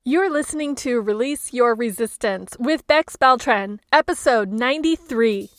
You're listening to Release Your Resistance with Bex Beltran, episode 93.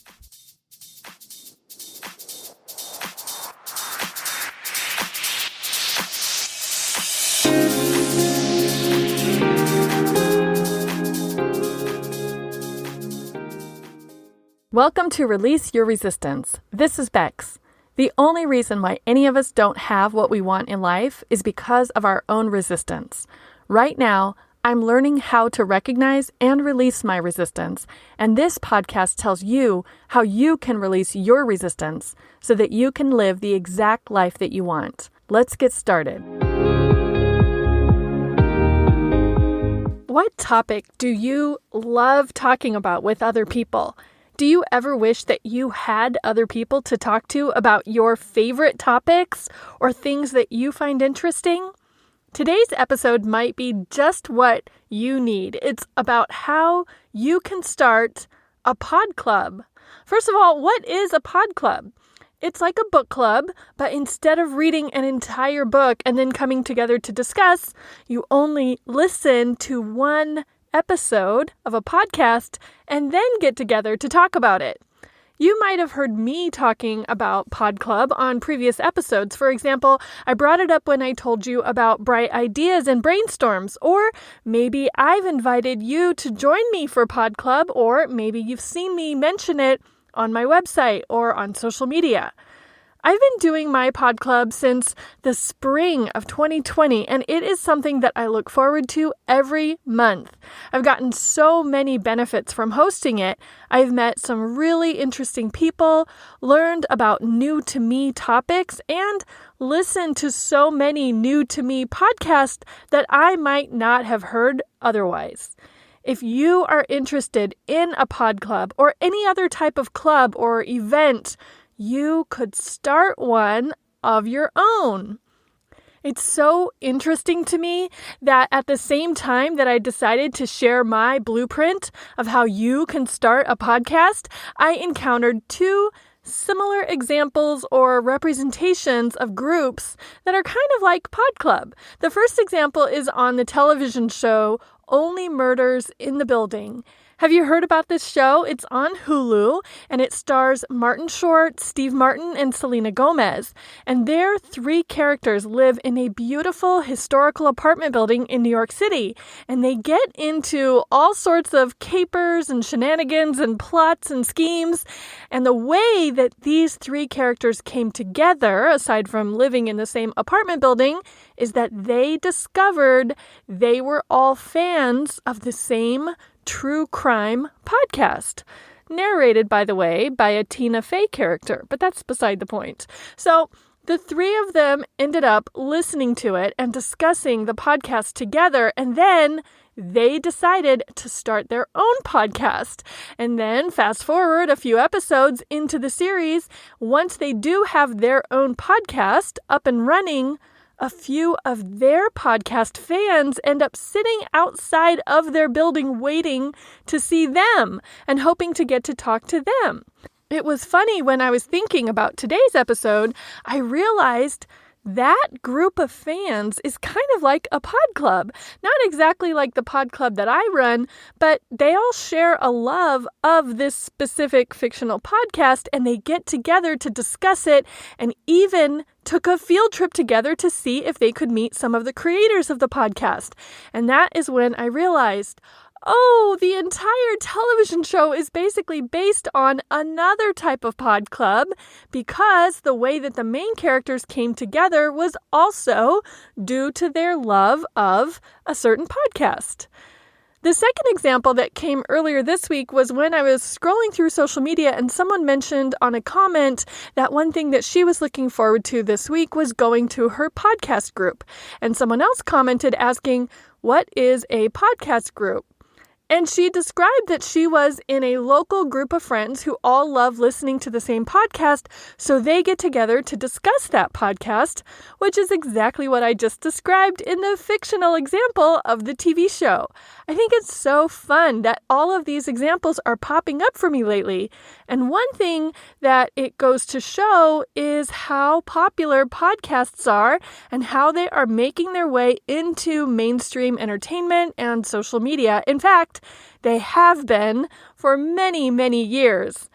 Welcome to Release Your Resistance. This is Bex. The only reason why any of us don't have what we want in life is because of our own resistance. Right now, I'm learning how to recognize and release my resistance, and this podcast tells you how you can release your resistance so that you can live the exact life that you want. Let's get started. What topic do you love talking about with other people? Do you ever wish that you had other people to talk to about your favorite topics or things that you find interesting? Today's episode might be just what you need. It's about how you can start a Podclub. First of all, what is a Podclub? It's like a book club, but instead of reading an entire book and then coming together to discuss, you only listen to one episode of a podcast and then get together to talk about it. You might have heard me talking about Podclub on previous episodes. For example, I brought it up when I told you about bright ideas and brainstorms, or maybe I've invited you to join me for Podclub, or maybe you've seen me mention it on my website or on social media. I've been doing my Podclub since the spring of 2020, and it is something that I look forward to every month. I've gotten so many benefits from hosting it. I've met some really interesting people, learned about new-to-me topics, and listened to so many new-to-me podcasts that I might not have heard otherwise. If you are interested in a Podclub or any other type of club or event, you could start one of your own. It's so interesting to me that at the same time that I decided to share my blueprint of how you can start a podcast, I encountered two similar examples or representations of groups that are kind of like Podclub. The first example is on the television show Only Murders in the Building. Have you heard about this show? It's on Hulu, and it stars Martin Short, Steve Martin, and Selena Gomez. And their three characters live in a beautiful historical apartment building in New York City. And they get into all sorts of capers and shenanigans and plots and schemes. And the way that these three characters came together, aside from living in the same apartment building, is that they discovered they were all fans of the same true crime podcast, narrated, by the way, by a Tina Fey character, but that's beside the point. So the three of them ended up listening to it and discussing the podcast together, and then they decided to start their own podcast. And then fast forward a few episodes into the series, once they do have their own podcast up and running, a few of their podcast fans end up sitting outside of their building waiting to see them and hoping to get to talk to them. It was funny when I was thinking about today's episode, I realized that group of fans is kind of like a Podclub. Not exactly like the Podclub that I run, but they all share a love of this specific fictional podcast, and they get together to discuss it and even took a field trip together to see if they could meet some of the creators of the podcast. And that is when I realized, oh, the entire television show is basically based on another type of Podclub, because the way that the main characters came together was also due to their love of a certain podcast. The second example that came earlier this week was when I was scrolling through social media and someone mentioned on a comment that one thing that she was looking forward to this week was going to her podcast group. And someone else commented asking, what is a podcast group? And she described that she was in a local group of friends who all love listening to the same podcast, so they get together to discuss that podcast, which is exactly what I just described in the fictional example of the TV show. I think it's so fun that all of these examples are popping up for me lately. And one thing that it goes to show is how popular podcasts are and how they are making their way into mainstream entertainment and social media. In fact, they have been for many, many years.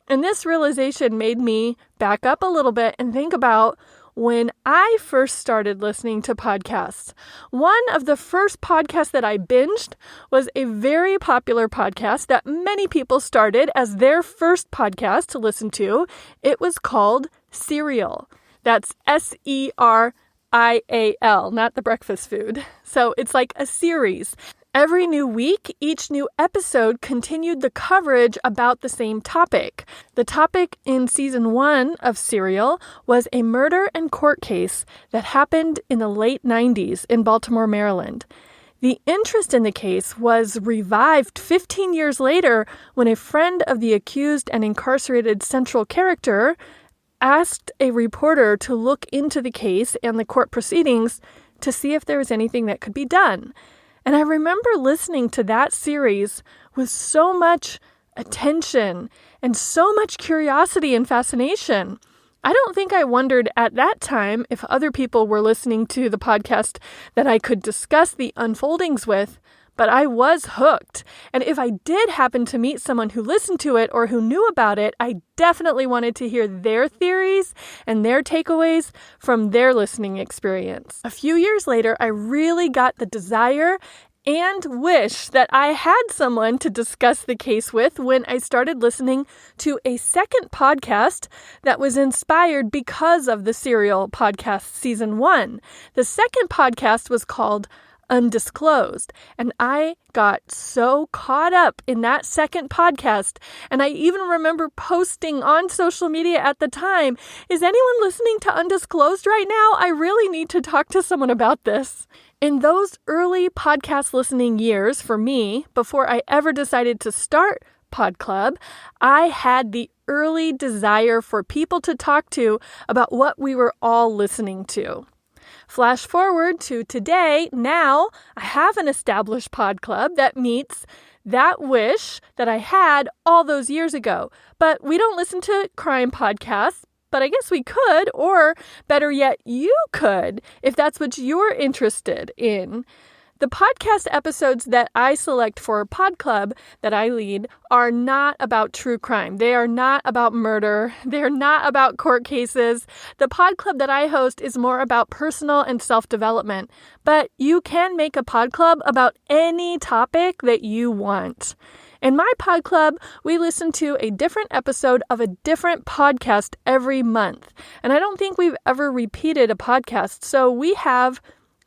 And this realization made me back up a little bit and think about when I first started listening to podcasts. One of the first podcasts that I binged was a very popular podcast that many people started as their first podcast to listen to. It was called Serial. That's Serial, not the breakfast food. So it's like a series. Every new week, each new episode continued the coverage about the same topic. The topic in season 1 of Serial was a murder and court case that happened in the late 90s in Baltimore, Maryland. The interest in the case was revived 15 years later when a friend of the accused and incarcerated central character asked a reporter to look into the case and the court proceedings to see if there was anything that could be done. And I remember listening to that series with so much attention and so much curiosity and fascination. I don't think I wondered at that time if other people were listening to the podcast that I could discuss the unfoldings with, but I was hooked. And if I did happen to meet someone who listened to it or who knew about it, I definitely wanted to hear their theories and their takeaways from their listening experience. A few years later, I really got the desire and wish that I had someone to discuss the case with when I started listening to a second podcast that was inspired because of the Serial podcast season 1. The second podcast was called Undisclosed, and I got so caught up in that second podcast, and I even remember posting on social media at the time, is anyone listening to Undisclosed right now? I really need to talk to someone about this. In those early podcast listening years for me, before I ever decided to start Podclub, I had the early desire for people to talk to about what we were all listening to. Flash forward to today. Now I have an established Podclub that meets that wish that I had all those years ago. But we don't listen to crime podcasts, but I guess we could, or better yet, you could, if that's what you're interested in. The podcast episodes that I select for Podclub that I lead are not about true crime. They are not about murder. They're not about court cases. The Podclub that I host is more about personal and self-development. But you can make a Podclub about any topic that you want. In my Podclub, we listen to a different episode of a different podcast every month. And I don't think we've ever repeated a podcast, so we have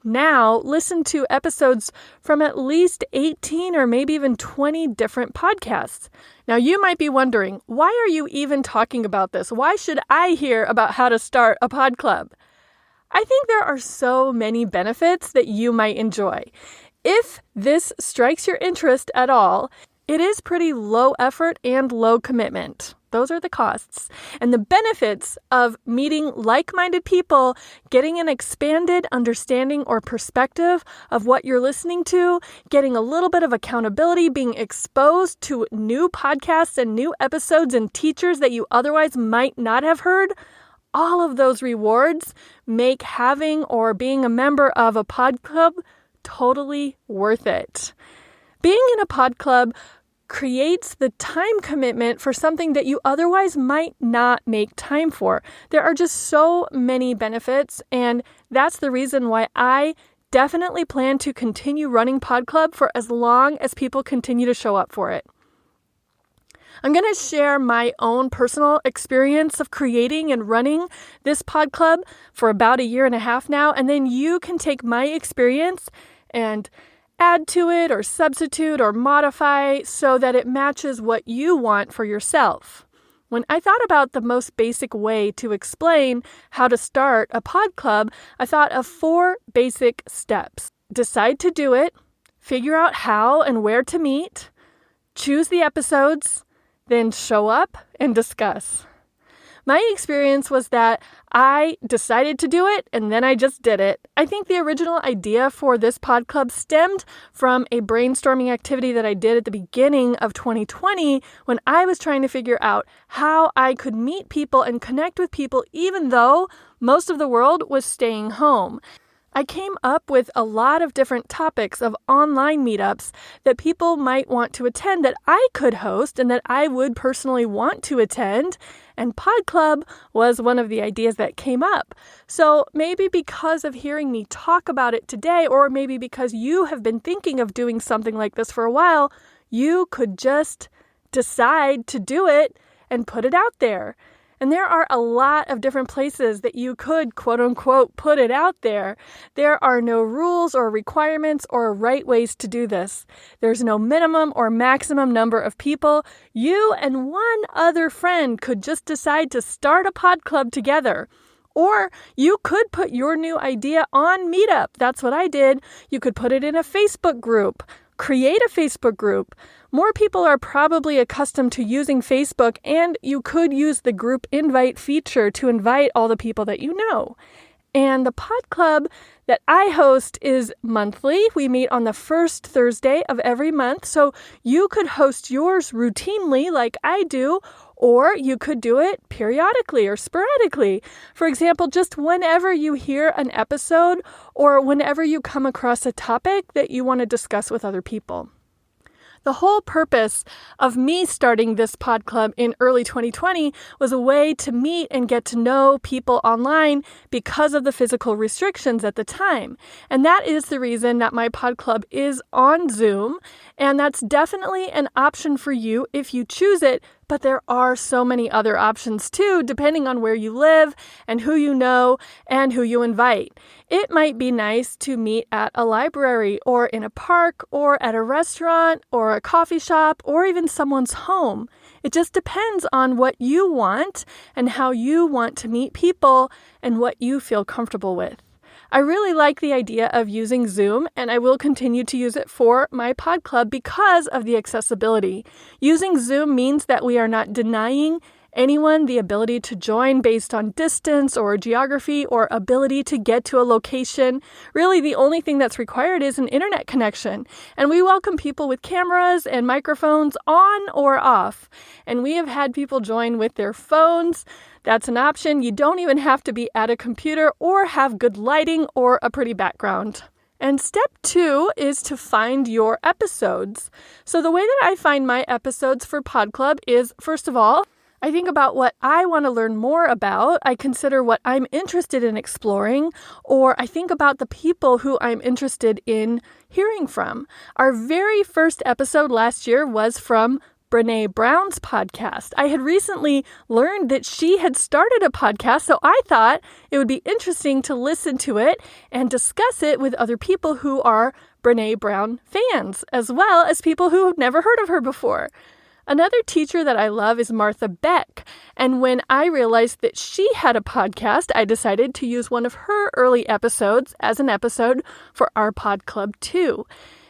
now listen to episodes from at least 18 or maybe even 20 different podcasts. Now you might be wondering, why are you even talking about this? Why should I hear about how to start a Podclub? I think there are so many benefits that you might enjoy. If this strikes your interest at all, it is pretty low effort and low commitment. Those are the costs. And the benefits of meeting like-minded people, getting an expanded understanding or perspective of what you're listening to, getting a little bit of accountability, being exposed to new podcasts and new episodes and teachers that you otherwise might not have heard, all of those rewards make having or being a member of a Podclub totally worth it. Being in a Podclub creates the time commitment for something that you otherwise might not make time for. There are just so many benefits, and that's the reason why I definitely plan to continue running Podclub for as long as people continue to show up for it. I'm going to share my own personal experience of creating and running this Podclub for about 1.5 years now, and then you can take my experience and add to it or substitute or modify so that it matches what you want for yourself. When I thought about the most basic way to explain how to start a Podclub, I thought of 4 basic steps. Decide to do it, figure out how and where to meet, choose the episodes, then show up and discuss. My experience was that I decided to do it and then I just did it. I think the original idea for this Podclub stemmed from a brainstorming activity that I did at the beginning of 2020 when I was trying to figure out how I could meet people and connect with people even though most of the world was staying home. I came up with a lot of different topics of online meetups that people might want to attend that I could host and that I would personally want to attend. And Podclub was one of the ideas that came up. So maybe because of hearing me talk about it today, or maybe because you have been thinking of doing something like this for a while, you could just decide to do it and put it out there. And there are a lot of different places that you could, quote unquote, put it out there. There are no rules or requirements or right ways to do this. There's no minimum or maximum number of people. You and one other friend could just decide to start a Podclub together. Or you could put your new idea on Meetup. That's what I did. You could put it in a Facebook group. Create a Facebook group. More people are probably accustomed to using Facebook, and you could use the group invite feature to invite all the people that you know. And the Podclub that I host is monthly. We meet on the first Thursday of every month, so you could host yours routinely like I do, or you could do it periodically or sporadically. For example, just whenever you hear an episode or whenever you come across a topic that you want to discuss with other people. The whole purpose of me starting this Podclub in early 2020 was a way to meet and get to know people online because of the physical restrictions at the time. And that is the reason that my Podclub is on Zoom, and that's definitely an option for you if you choose it. But there are so many other options too, depending on where you live and who you know and who you invite. It might be nice to meet at a library or in a park or at a restaurant or a coffee shop or even someone's home. It just depends on what you want and how you want to meet people and what you feel comfortable with. I really like the idea of using Zoom, and I will continue to use it for my Podclub because of the accessibility. Using Zoom means that we are not denying anyone the ability to join based on distance or geography or ability to get to a location. Really, the only thing that's required is an internet connection. And we welcome people with cameras and microphones on or off. And we have had people join with their phones. That's an option. You don't even have to be at a computer or have good lighting or a pretty background. And step 2 is to find your episodes. So the way that I find my episodes for Podclub is, first of all, I think about what I want to learn more about. I consider what I'm interested in exploring, or I think about the people who I'm interested in hearing from. Our very first episode last year was from Brené Brown's podcast. I had recently learned that she had started a podcast, so I thought it would be interesting to listen to it and discuss it with other people who are Brené Brown fans, as well as people who have never heard of her before. Another teacher that I love is Martha Beck, and when I realized that she had a podcast, I decided to use one of her early episodes as an episode for our Podclub too.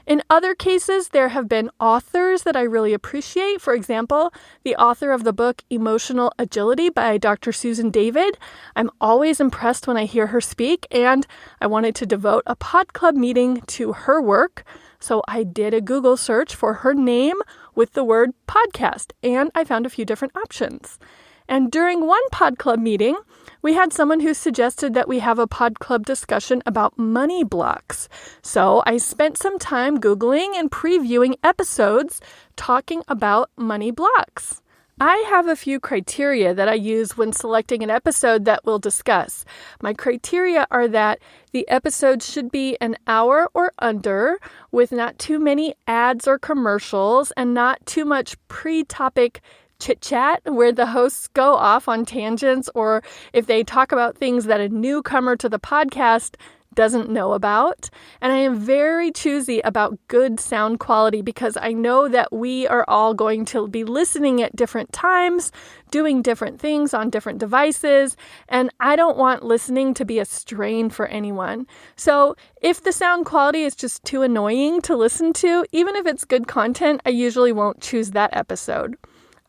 In other cases, there have been authors that I really appreciate. For example, the author of the book Emotional Agility by Dr. Susan David. I'm always impressed when I hear her speak, and I wanted to devote a Podclub meeting to her work. So I did a Google search for her name with the word podcast, and I found a few different options. And during one Podclub meeting, we had someone who suggested that we have a Podclub discussion about money blocks. So I spent some time Googling and previewing episodes talking about money blocks. I have a few criteria that I use when selecting an episode that we'll discuss. My criteria are that the episode should be an hour or under, with not too many ads or commercials and not too much pre-topic chit-chat where the hosts go off on tangents, or if they talk about things that a newcomer to the podcast doesn't know about. And I am very choosy about good sound quality because I know that we are all going to be listening at different times, doing different things on different devices, and I don't want listening to be a strain for anyone. So if the sound quality is just too annoying to listen to, even if it's good content, I usually won't choose that episode.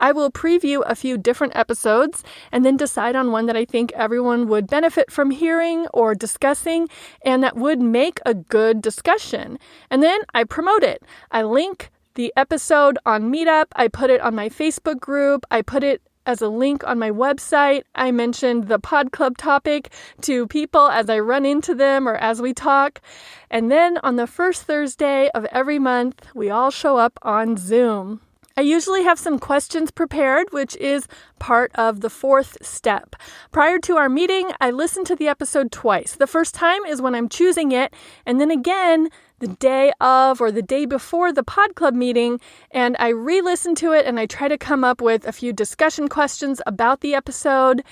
I will preview a few different episodes and then decide on one that I think everyone would benefit from hearing or discussing and that would make a good discussion. And then I promote it. I link the episode on Meetup. I put it on my Facebook group. I put it as a link on my website. I mentioned the Podclub topic to people as I run into them or as we talk. And then on the first Thursday of every month, we all show up on Zoom. I usually have some questions prepared, which is part of the fourth step. Prior to our meeting, I listen to the episode twice. The first time is when I'm choosing it, and then again the day of or the day before the Podclub meeting, and I re-listen to it and I try to come up with a few discussion questions about the episode.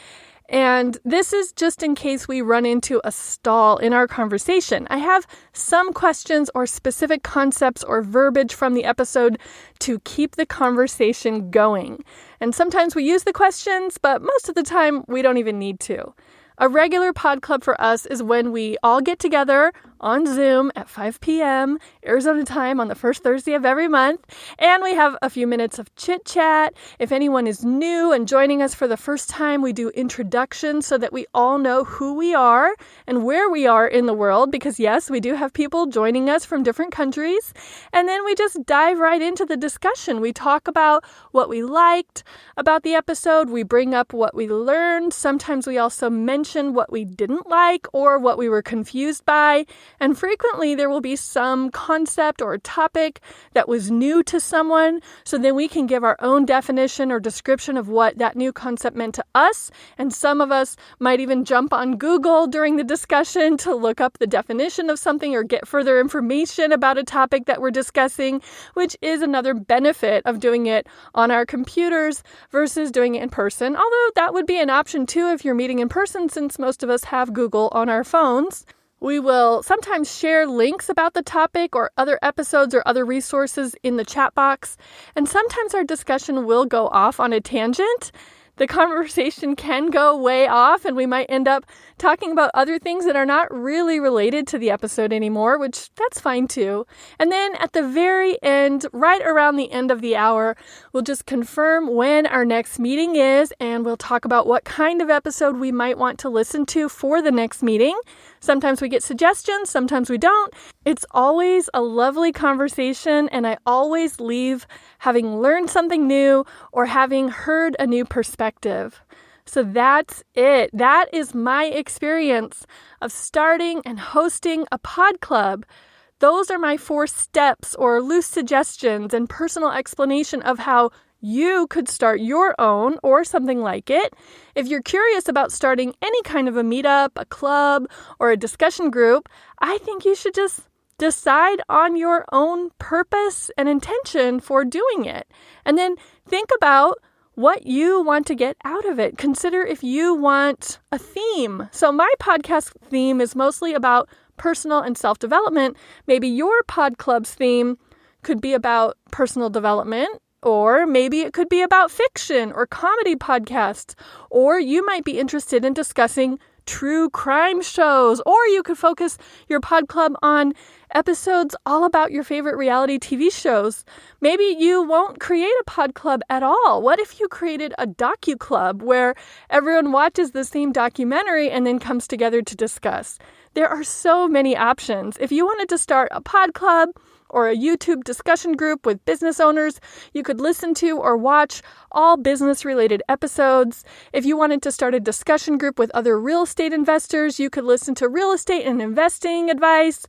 And this is just in case we run into a stall in our conversation. I have some questions or specific concepts or verbiage from the episode to keep the conversation going. And sometimes we use the questions, but most of the time we don't even need to. A regular Podclub for us is when we all get together on Zoom at 5 p.m. Arizona time on the first Thursday of every month, and we have a few minutes of chit-chat. If anyone is new and joining us for the first time, we do introductions so that we all know who we are and where we are in the world, because yes, we do have people joining us from different countries, and then we just dive right into the discussion. We talk about what we liked about the episode, we bring up what we learned, sometimes we also mention what we didn't like or what we were confused by. And frequently there will be some concept or topic that was new to someone, so then we can give our own definition or description of what that new concept meant to us. And some of us might even jump on Google during the discussion to look up the definition of something or get further information about a topic that we're discussing, which is another benefit of doing it on our computers versus doing it in person. Although that would be an option too if you're meeting in person, since most of us have Google on our phones. We will sometimes share links about the topic or other episodes or other resources in the chat box, and sometimes our discussion will go off on a tangent. The conversation can go way off, and we might end up talking about other things that are not really related to the episode anymore, which that's fine too. And then at the very end, right around the end of the hour, we'll just confirm when our next meeting is, and we'll talk about what kind of episode we might want to listen to for the next meeting. Sometimes we get suggestions, sometimes we don't. It's always a lovely conversation, and I always leave having learned something new or having heard a new perspective. So that's it. That is my experience of starting and hosting a Podclub. Those are my 4 steps or loose suggestions and personal explanation of how you could start your own or something like it. If you're curious about starting any kind of a meetup, a club, or a discussion group, I think you should just decide on your own purpose and intention for doing it. And then think about what you want to get out of it. Consider if you want a theme. So my podcast theme is mostly about personal and self-development. Maybe your Podclub's theme could be about personal development, or maybe it could be about fiction or comedy podcasts, or you might be interested in discussing true crime shows, or you could focus your Podclub on episodes all about your favorite reality TV shows. Maybe you won't create a Podclub at all. What if you created a docu-club where everyone watches the same documentary and then comes together to discuss? There are so many options. If you wanted to start a Podclub or a YouTube discussion group with business owners, you could listen to or watch all business-related episodes. If you wanted to start a discussion group with other real estate investors, you could listen to real estate and investing advice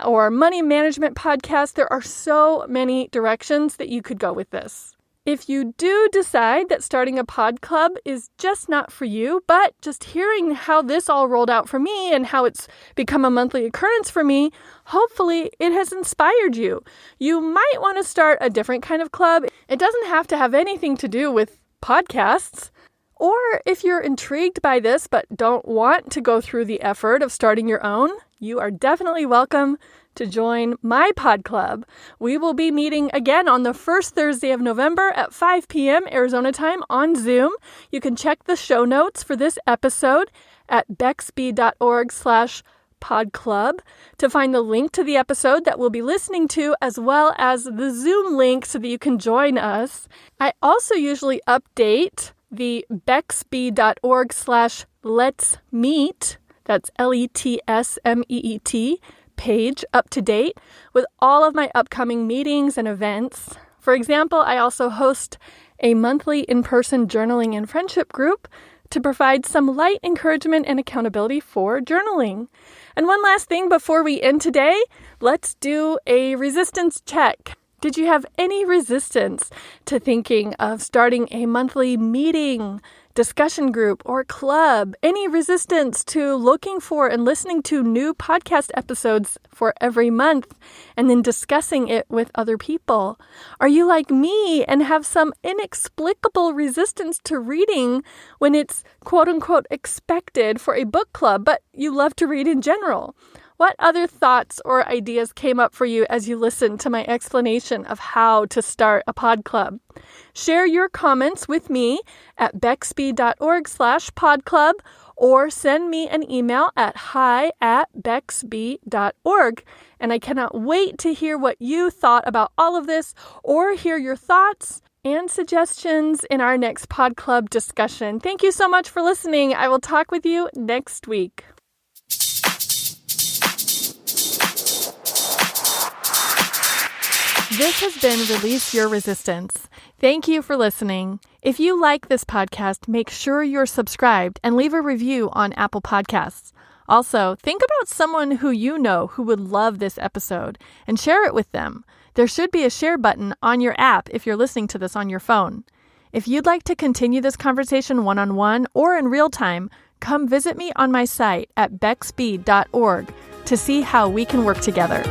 or money management podcasts. There are so many directions that you could go with this. If you do decide that starting a Podclub is just not for you, but just hearing how this all rolled out for me and how it's become a monthly occurrence for me, hopefully it has inspired you. You might want to start a different kind of club. It doesn't have to have anything to do with podcasts. Or if you're intrigued by this but don't want to go through the effort of starting your own, you are definitely welcome to join my Podclub. We will be meeting again on the first Thursday of November at 5 p.m. Arizona time on Zoom. You can check the show notes for this episode at bexb.org/podclub to find the link to the episode that we'll be listening to, as well as the Zoom link so that you can join us. I also usually update the bexb.org/let's meet, that's LETSMEET, page up to date with all of my upcoming meetings and events. For example, I also host a monthly in-person journaling and friendship group to provide some light encouragement and accountability for journaling. And one last thing before we end today, let's do a resistance check. Did you have any resistance to thinking of starting a monthly meeting, discussion group, or club? Any resistance to looking for and listening to new podcast episodes for every month and then discussing it with other people? Are you like me and have some inexplicable resistance to reading when it's quote-unquote expected for a book club, but you love to read in general? What other thoughts or ideas came up for you as you listened to my explanation of how to start a pod club? Share your comments with me at bexb.org/podclub or send me an email at hi@bexb.org. And I cannot wait to hear what you thought about all of this or hear your thoughts and suggestions in our next pod club discussion. Thank you so much for listening. I will talk with you next week. This has been Release Your Resistance. Thank you for listening. If you like this podcast, make sure you're subscribed and leave a review on Apple Podcasts. Also, think about someone who you know who would love this episode and share it with them. There should be a share button on your app if you're listening to this on your phone. If you'd like to continue this conversation one-on-one or in real time, come visit me on my site at bexb.org to see how we can work together.